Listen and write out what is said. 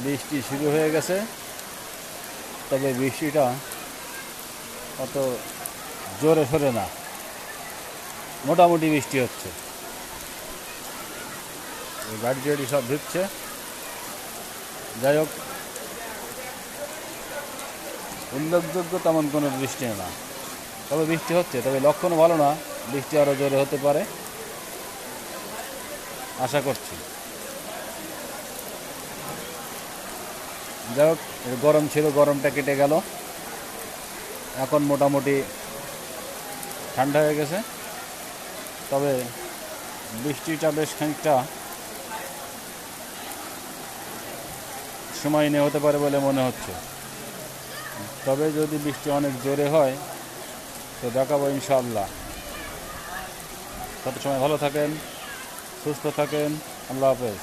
বৃষ্টি শুরু হয়ে গেছে, তবে বৃষ্টিটা অত জোরে সরে না, মোটামুটি বৃষ্টি হচ্ছে। গাড়ি টাড়ি সব ঢুকছে। যাই হোক, উল্লেখযোগ্য তেমন কোনো বৃষ্টি না, তবে বৃষ্টি হচ্ছে। তবে লক্ষণ ভালো না, বৃষ্টি আরও জোরে হতে পারে আশা করছি। যাই হোক, গরম ছিল, গরমটা কেটে গেল, এখন মোটামুটি ঠান্ডা হয়ে গেছে। তবে বৃষ্টিটা বেশ খানিকটা সময় নিয়ে হতে পারে বলে মনে হচ্ছে। তবে যদি বৃষ্টি অনেক জোরে হয় তো দেখাবো ইনশাআল্লাহ। তত সময় ভালো থাকেন, সুস্থ থাকেন, আল্লাহ হাফেজ।